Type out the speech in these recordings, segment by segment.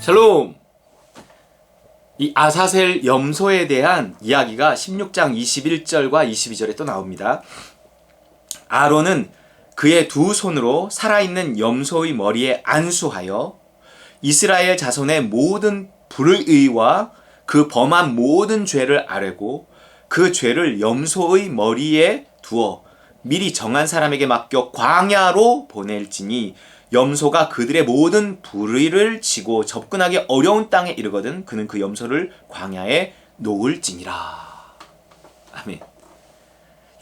샬롬! 이 아사셀 염소에 대한 이야기가 16장 21절과 22절에 또 나옵니다. 아론은 그의 두 손으로 살아있는 염소의 머리에 안수하여 이스라엘 자손의 모든 불의와 그 범한 모든 죄를 아뢰고 그 죄를 염소의 머리에 두어 미리 정한 사람에게 맡겨 광야로 보낼지니 염소가 그들의 모든 불의를 지고 접근하기 어려운 땅에 이르거든 그는 그 염소를 광야에 놓을지니라. 아멘.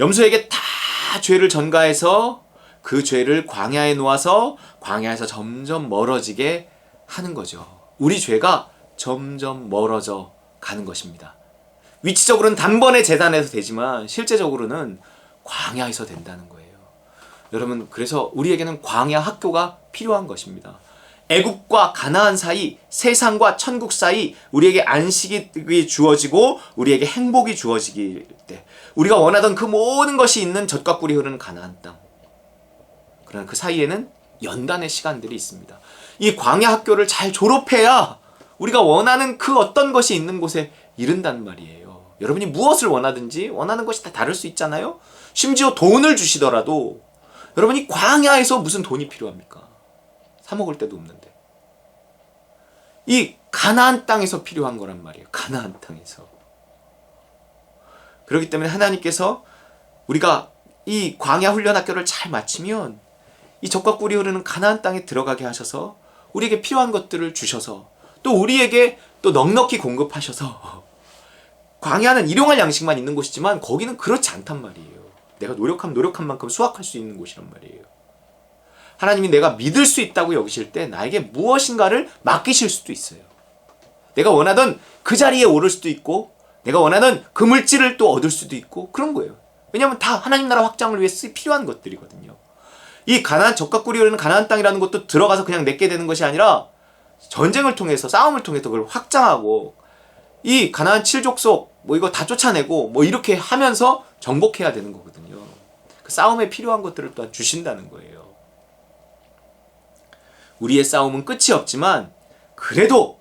염소에게 다 죄를 전가해서 그 죄를 광야에 놓아서 광야에서 점점 멀어지게 하는 거죠. 우리 죄가 점점 멀어져 가는 것입니다. 위치적으로는 단번에 제단에서 되지만 실제적으로는 광야에서 된다는 거예요. 여러분, 그래서 우리에게는 광야 학교가 필요한 것입니다. 애국과 가나안 사이, 세상과 천국 사이 우리에게 안식이 주어지고 우리에게 행복이 주어지길 때 우리가 원하던 그 모든 것이 있는 젖과 꿀이 흐르는 가나안 땅. 그러나 그 사이에는 연단의 시간들이 있습니다. 이 광야 학교를 잘 졸업해야 우리가 원하는 그 어떤 것이 있는 곳에 이른단 말이에요. 여러분이 무엇을 원하든지 원하는 것이 다 다를 수 있잖아요. 심지어 돈을 주시더라도 여러분이 광야에서 무슨 돈이 필요합니까? 사 먹을 데도 없는데. 이 가나안 땅에서 필요한 거란 말이에요. 가나안 땅에서. 그렇기 때문에 하나님께서 우리가 이 광야 훈련 학교를 잘 마치면 이 젖과 꿀이 흐르는 가나안 땅에 들어가게 하셔서 우리에게 필요한 것들을 주셔서 또 우리에게 또 넉넉히 공급하셔서 광야는 일용할 양식만 있는 곳이지만 거기는 그렇지 않단 말이에요. 내가 노력한 만큼 수확할 수 있는 곳이란 말이에요. 하나님이 내가 믿을 수 있다고 여기실 때 나에게 무엇인가를 맡기실 수도 있어요. 내가 원하던 그 자리에 오를 수도 있고 내가 원하는 그 물질을 또 얻을 수도 있고 그런 거예요. 왜냐하면 다 하나님 나라 확장을 위해 필요한 것들이거든요. 이 가나안 젖과 꿀이 흐르는 가나안 땅이라는 것도 들어가서 그냥 내게 되는 것이 아니라 전쟁을 통해서 싸움을 통해서 그걸 확장하고 이 가나안 7족속 이거 다 쫓아내고 이렇게 하면서 정복해야 되는 거거든요. 그 싸움에 필요한 것들을 또한 주신다는 거예요. 우리의 싸움은 끝이 없지만 그래도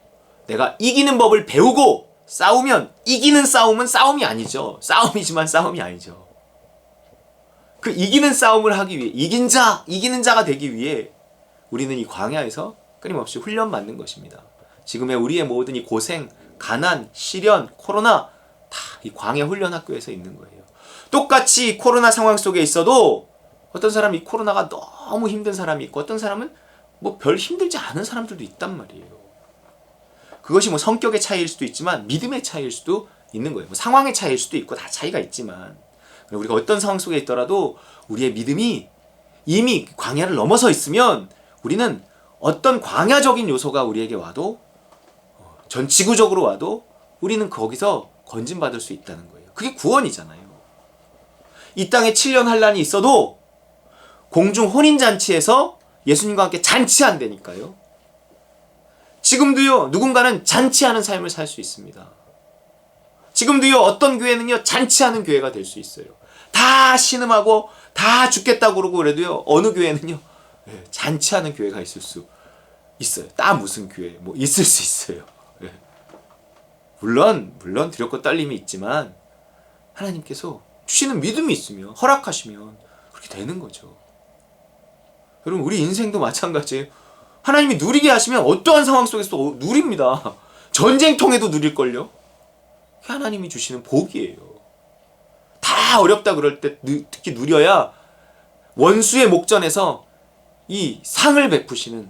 내가 이기는 법을 배우고 싸우면 이기는 싸움은 싸움이 아니죠. 싸움이지만 싸움이 아니죠. 그 이기는 싸움을 하기 위해 이기는 자가 되기 위해 우리는 이 광야에서 끊임없이 훈련받는 것입니다. 지금의 우리의 모든 이 고생, 가난, 시련, 코로나 다 이 광야 훈련 학교에서 있는 거예요. 똑같이 코로나 상황 속에 있어도 어떤 사람이 이 코로나가 너무 힘든 사람이 있고 어떤 사람은 별 힘들지 않은 사람들도 있단 말이에요. 그것이 성격의 차이일 수도 있지만 믿음의 차이일 수도 있는 거예요. 상황의 차이일 수도 있고 다 차이가 있지만 우리가 어떤 상황 속에 있더라도 우리의 믿음이 이미 광야를 넘어서 있으면 우리는 어떤 광야적인 요소가 우리에게 와도 전 지구적으로 와도 우리는 거기서 건진받을 수 있다는 거예요. 그게 구원이잖아요. 이 땅에 7년 환란이 있어도 공중 혼인잔치에서 예수님과 함께 잔치한다니까요. 지금도요, 누군가는 잔치하는 삶을 살 수 있습니다. 지금도요, 어떤 교회는요, 잔치하는 교회가 될 수 있어요. 다 신음하고 다 죽겠다고 그러고 그래도요, 어느 교회는요, 잔치하는 교회가 있을 수 있어요. 무슨 교회, 있을 수 있어요. 물론 두렵고 떨림이 있지만 하나님께서 주시는 믿음이 있으면 허락하시면 그렇게 되는 거죠. 여러분, 우리 인생도 마찬가지예요. 하나님이 누리게 하시면 어떠한 상황 속에서도 누립니다. 전쟁통에도 누릴걸요. 하나님이 주시는 복이에요. 다 어렵다 그럴 때 특히 누려야 원수의 목전에서 이 상을 베푸시는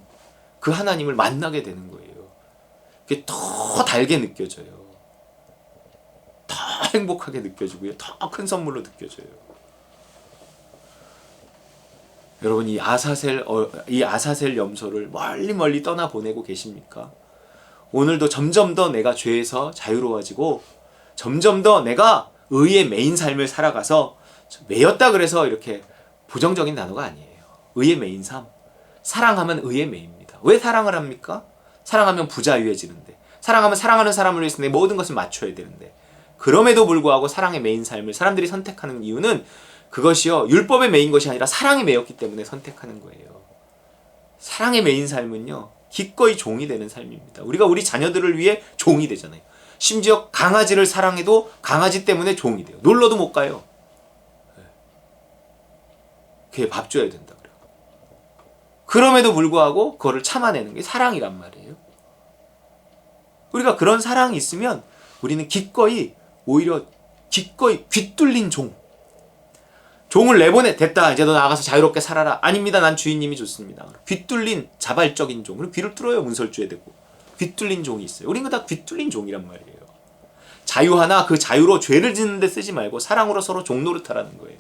그 하나님을 만나게 되는 거예요. 그게 더 달게 느껴져요. 더 행복하게 느껴지고요. 더 큰 선물로 느껴져요. 여러분, 이 아사셀 염소를 멀리 떠나 보내고 계십니까? 오늘도 점점 더 내가 죄에서 자유로워지고 점점 더 내가 의의 메인 삶을 살아가서 매였다 그래서 이렇게 부정적인 단어가 아니에요. 의의 메인 삶. 사랑하면 의의 메인입니다. 왜 사랑을 합니까? 사랑하면 부자유해지는데, 사랑하면 사랑하는 사람을 위해서 내 모든 것을 맞춰야 되는데, 그럼에도 불구하고 사랑의 메인 삶을 사람들이 선택하는 이유는 그것이요, 율법의 메인 것이 아니라 사랑에 매였기 때문에 선택하는 거예요. 사랑의 메인 삶은요, 기꺼이 종이 되는 삶입니다. 우리가 우리 자녀들을 위해 종이 되잖아요. 심지어 강아지를 사랑해도 강아지 때문에 종이 돼요. 놀러도 못 가요. 걔 밥 줘야 된다 그래요. 그럼에도 불구하고 그거를 참아내는 게 사랑이란 말이에요. 우리가 그런 사랑이 있으면 우리는 기꺼이 오히려 기꺼이 귀뚫린 종을 내보내. 됐다, 이제 너 나가서 자유롭게 살아라. 아닙니다, 난 주인님이 좋습니다. 귀뚫린 자발적인 종. 그럼 귀를 뚫어요. 문설주에 대고. 귀뚫린 종이 있어요. 우리는 다 귀뚫린 종이란 말이에요. 자유하나 그 자유로 죄를 짓는 데 쓰지 말고 사랑으로 서로 종 노릇하라는 거예요.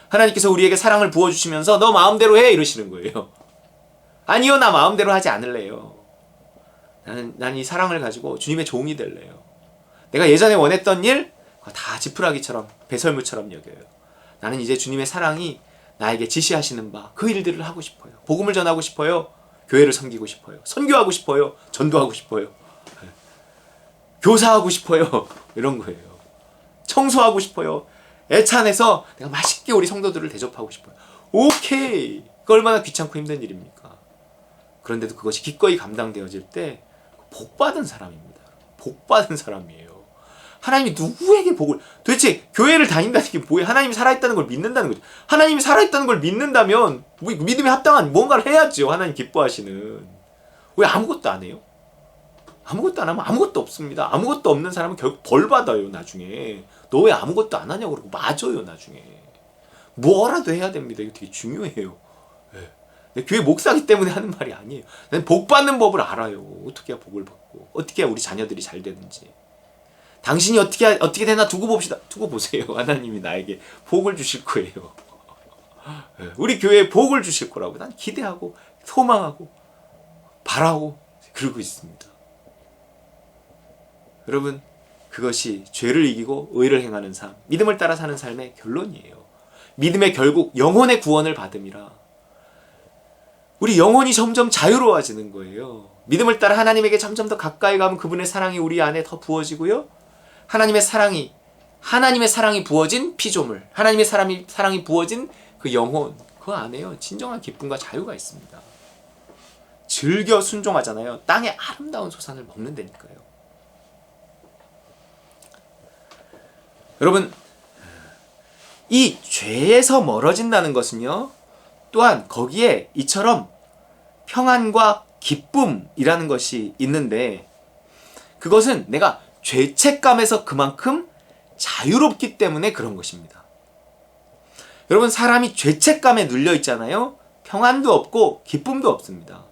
하나님께서 우리에게 사랑을 부어주시면서 너 마음대로 해 이러시는 거예요. 아니요, 나 마음대로 하지 않을래요. 나는 이 사랑을 가지고 주님의 종이 될래요. 내가 예전에 원했던 일 다 지푸라기처럼 배설물처럼 여겨요. 나는 이제 주님의 사랑이 나에게 지시하시는 바 그 일들을 하고 싶어요. 복음을 전하고 싶어요. 교회를 섬기고 싶어요. 선교하고 싶어요. 전도하고 싶어요. 교사하고 싶어요. 이런 거예요. 청소하고 싶어요. 애찬해서 내가 맛있게 우리 성도들을 대접하고 싶어요. 오케이. 그 얼마나 귀찮고 힘든 일입니까? 그런데도 그것이 기꺼이 감당되어질 때 복받은 사람입니다. 복받은 사람이에요. 하나님이 누구에게 복을, 도대체 교회를 다닌다는 게 뭐예요? 하나님이 살아있다는 걸 믿는다는 거죠. 하나님이 살아있다는 걸 믿는다면 믿음에 합당한 뭔가를 해야죠. 하나님 기뻐하시는. 왜 아무것도 안 해요? 아무것도 안 하면 아무것도 없습니다. 아무것도 없는 사람은 결국 벌 받아요. 나중에 너 왜 아무것도 안 하냐고 그러고 맞아요. 나중에 뭐라도 해야 됩니다. 이거 되게 중요해요. 네. 교회 목사기 때문에 하는 말이 아니에요. 나는 복 받는 법을 알아요. 어떻게 해야 복을 받고 어떻게 해야 우리 자녀들이 잘 되는지. 당신이 어떻게 되나 두고 봅시다. 두고 보세요. 하나님이 나에게 복을 주실 거예요. 우리 교회에 복을 주실 거라고 난 기대하고 소망하고 바라고 그러고 있습니다. 여러분, 그것이 죄를 이기고 의를 행하는 삶, 믿음을 따라 사는 삶의 결론이에요. 믿음의 결국 영혼의 구원을 받음이라. 우리 영혼이 점점 자유로워지는 거예요. 믿음을 따라 하나님에게 점점 더 가까이 가면 그분의 사랑이 우리 안에 더 부어지고요. 하나님의 사랑이 부어진 피조물, 하나님의 사랑이 부어진 그 영혼, 그 안에요 진정한 기쁨과 자유가 있습니다. 즐겨 순종하잖아요. 땅의 아름다운 소산을 먹는다니까요. 여러분, 이 죄에서 멀어진다는 것은요, 또한 거기에 이처럼 평안과 기쁨이라는 것이 있는데, 그것은 내가 죄책감에서 그만큼 자유롭기 때문에 그런 것입니다. 여러분, 사람이 죄책감에 눌려 있잖아요. 평안도 없고 기쁨도 없습니다.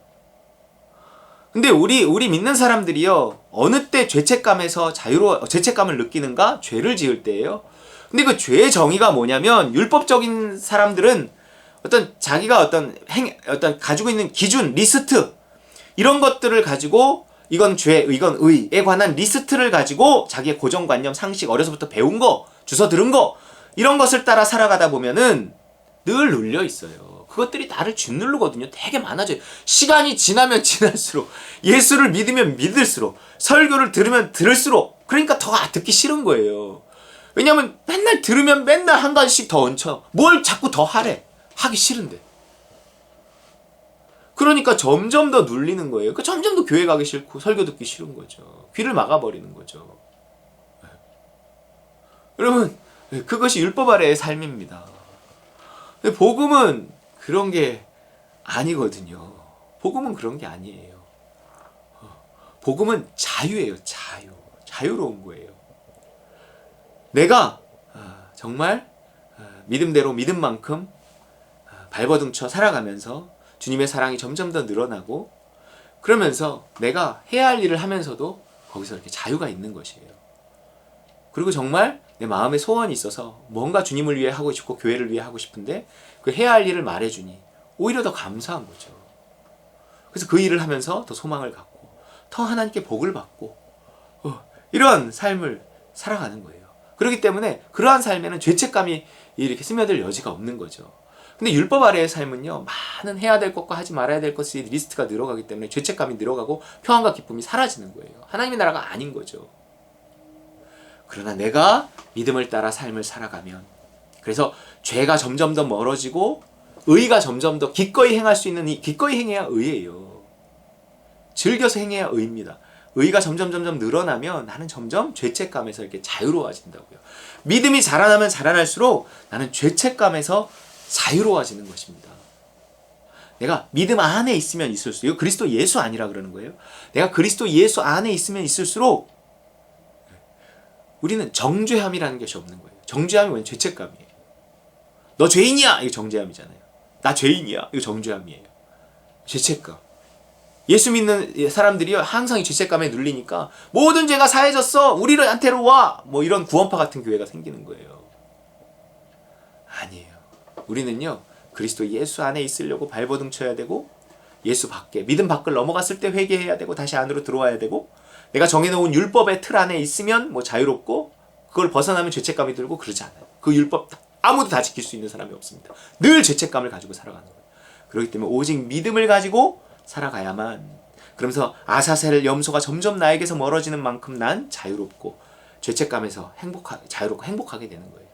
근데 우리 믿는 사람들이요, 어느 때 죄책감을 느끼는가? 죄를 지을 때예요. 근데 그 죄의 정의가 뭐냐면, 율법적인 사람들은 자기가 가지고 있는 기준, 리스트, 이런 것들을 가지고 이건 죄, 이건 의에 관한 리스트를 가지고 자기의 고정관념, 상식, 어려서부터 배운 거, 주워 들은 거, 이런 것을 따라 살아가다 보면은 늘 눌려 있어요. 그것들이 나를 짓누르거든요. 되게 많아져요. 시간이 지나면 지날수록, 예수를 믿으면 믿을수록, 설교를 들으면 들을수록, 그러니까 더 듣기 싫은 거예요. 왜냐면 맨날 들으면 맨날 한 가지씩 더 얹혀. 뭘 자꾸 더 하래. 하기 싫은데. 그러니까 점점 더 눌리는 거예요. 점점 더 교회 가기 싫고 설교 듣기 싫은 거죠. 귀를 막아버리는 거죠. 여러분, 그것이 율법 아래의 삶입니다. 복음은 그런 게 아니거든요. 복음은 그런 게 아니에요. 복음은 자유예요. 자유로운 거예요. 내가 정말 믿음대로 믿음만큼 발버둥쳐 살아가면서 주님의 사랑이 점점 더 늘어나고, 그러면서 내가 해야 할 일을 하면서도 거기서 이렇게 자유가 있는 것이에요. 그리고 정말 내 마음에 소원이 있어서 뭔가 주님을 위해 하고 싶고 교회를 위해 하고 싶은데 그 해야 할 일을 말해주니 오히려 더 감사한 거죠. 그래서 그 일을 하면서 더 소망을 갖고 더 하나님께 복을 받고 이런 삶을 살아가는 거예요. 그렇기 때문에 그러한 삶에는 죄책감이 이렇게 스며들 여지가 없는 거죠. 근데 율법 아래의 삶은요, 많은 해야 될 것과 하지 말아야 될 것의 리스트가 늘어가기 때문에 죄책감이 늘어가고 평안과 기쁨이 사라지는 거예요. 하나님의 나라가 아닌 거죠. 그러나 내가 믿음을 따라 삶을 살아가면, 그래서 죄가 점점 더 멀어지고 의가 점점 더 기꺼이 행할 수 있는, 기꺼이 행해야 의예요. 즐겨서 행해야 의입니다. 의가 점점 늘어나면 나는 점점 죄책감에서 이렇게 자유로워진다고요. 믿음이 자라나면 자라날수록 나는 죄책감에서 자유로워지는 것입니다. 내가 믿음 안에 있으면 있을수록, 이거 그리스도 예수 아니라 그러는 거예요. 내가 그리스도 예수 안에 있으면 있을수록 우리는 정죄함이라는 것이 없는 거예요. 정죄함이 뭐냐면 죄책감이에요. 너 죄인이야! 이거 정죄함이잖아요. 나 죄인이야! 이거 정죄함이에요. 죄책감. 예수 믿는 사람들이 항상 이 죄책감에 눌리니까 모든 죄가 사해졌어! 우리한테로 와! 뭐 이런 구원파 같은 교회가 생기는 거예요. 아니에요. 우리는요, 그리스도 예수 안에 있으려고 발버둥 쳐야 되고, 예수 밖에, 믿음 밖을 넘어갔을 때 회개해야 되고, 다시 안으로 들어와야 되고, 내가 정해놓은 율법의 틀 안에 있으면 뭐 자유롭고, 그걸 벗어나면 죄책감이 들고 그러지 않아요. 그 율법 아무도 다 지킬 수 있는 사람이 없습니다. 늘 죄책감을 가지고 살아가는 거예요. 그렇기 때문에 오직 믿음을 가지고 살아가야만, 그러면서 아사셀 염소가 점점 나에게서 멀어지는 만큼 난 자유롭고 죄책감에서 자유롭고 행복하게 되는 거예요.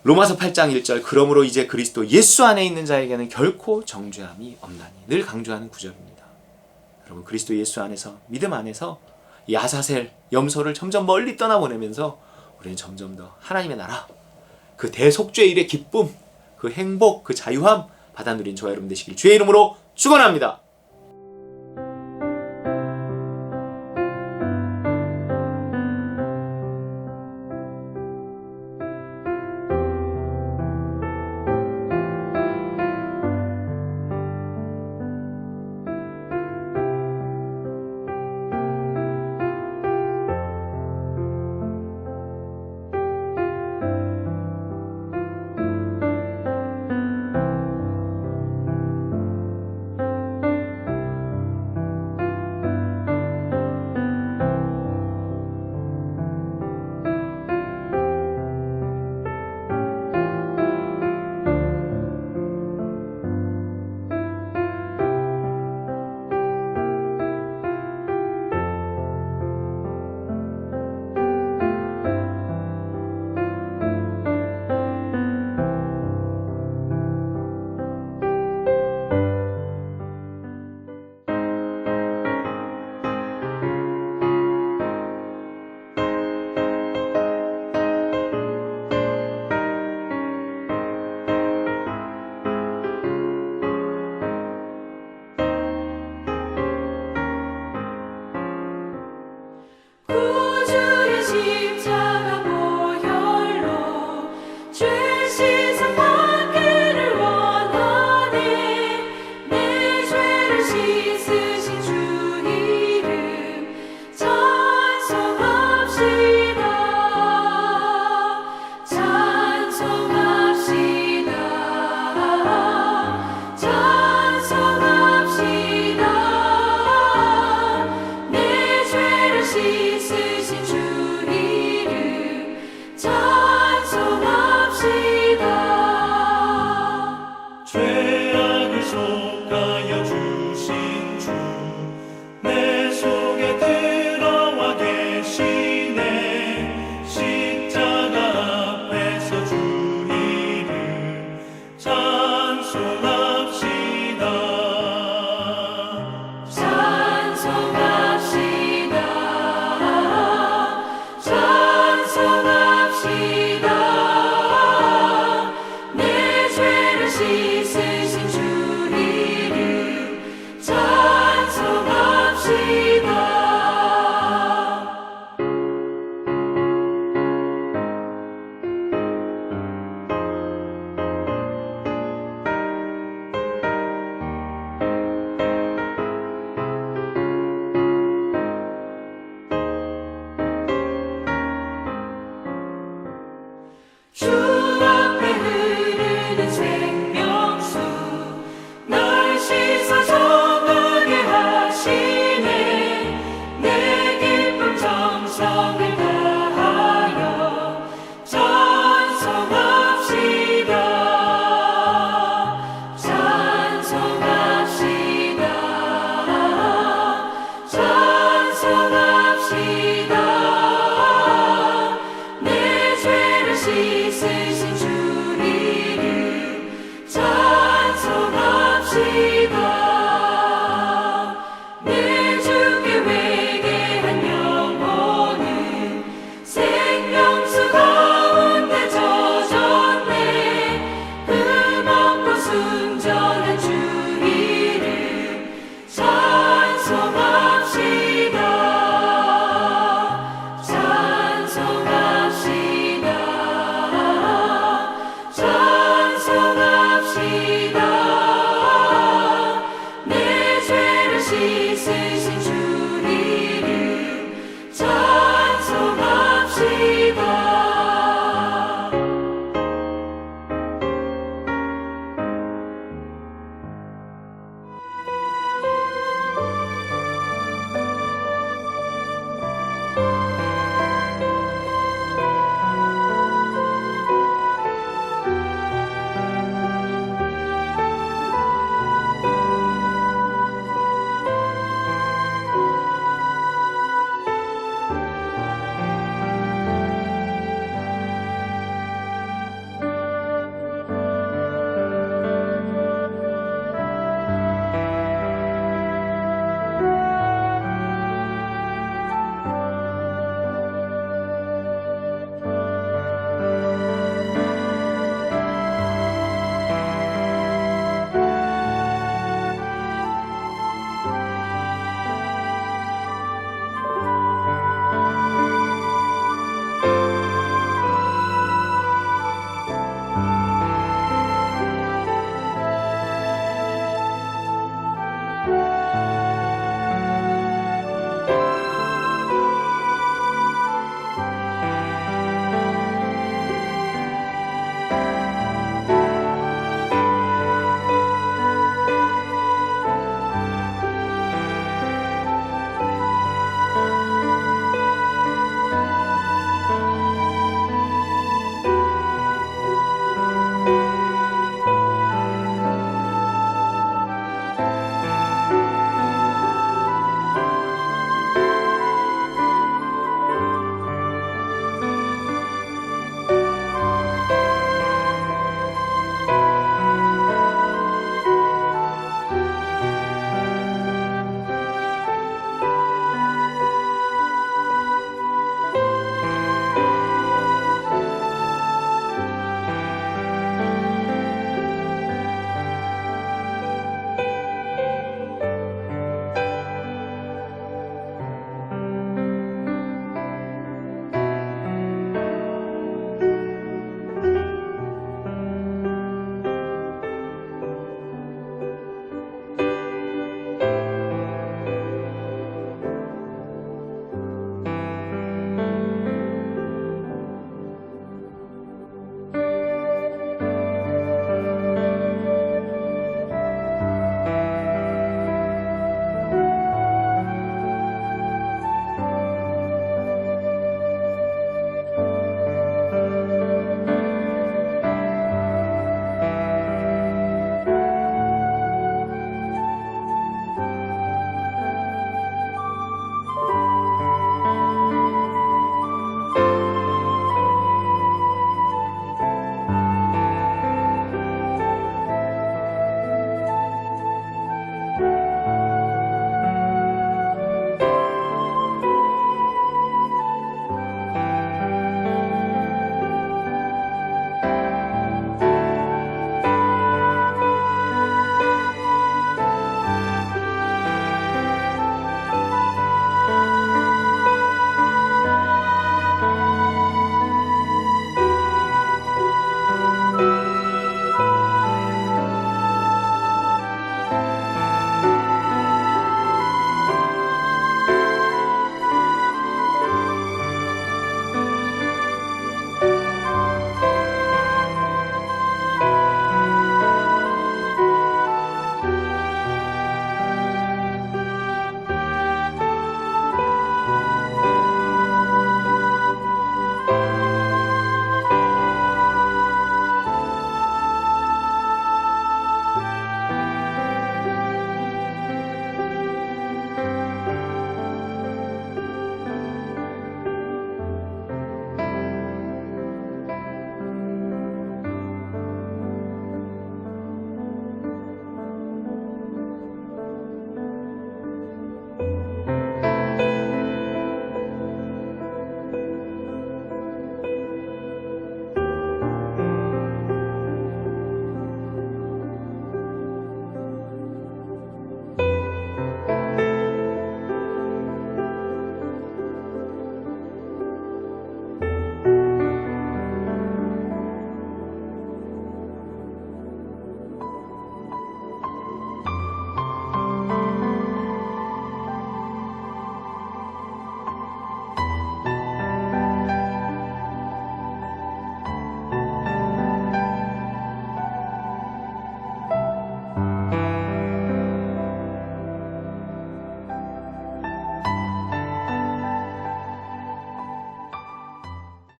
로마서 8장 1절, 그러므로 이제 그리스도 예수 안에 있는 자에게는 결코 정죄함이 없나니, 늘 강조하는 구절입니다. 여러분, 그리스도 예수 안에서, 믿음 안에서 이 아사셀 염소를 점점 멀리 떠나보내면서 우리는 점점 더 하나님의 나라, 그 대속죄일의 기쁨, 그 행복, 그 자유함 받아 누린 저와 여러분 되시길 주의 이름으로 축원합니다. 찬송하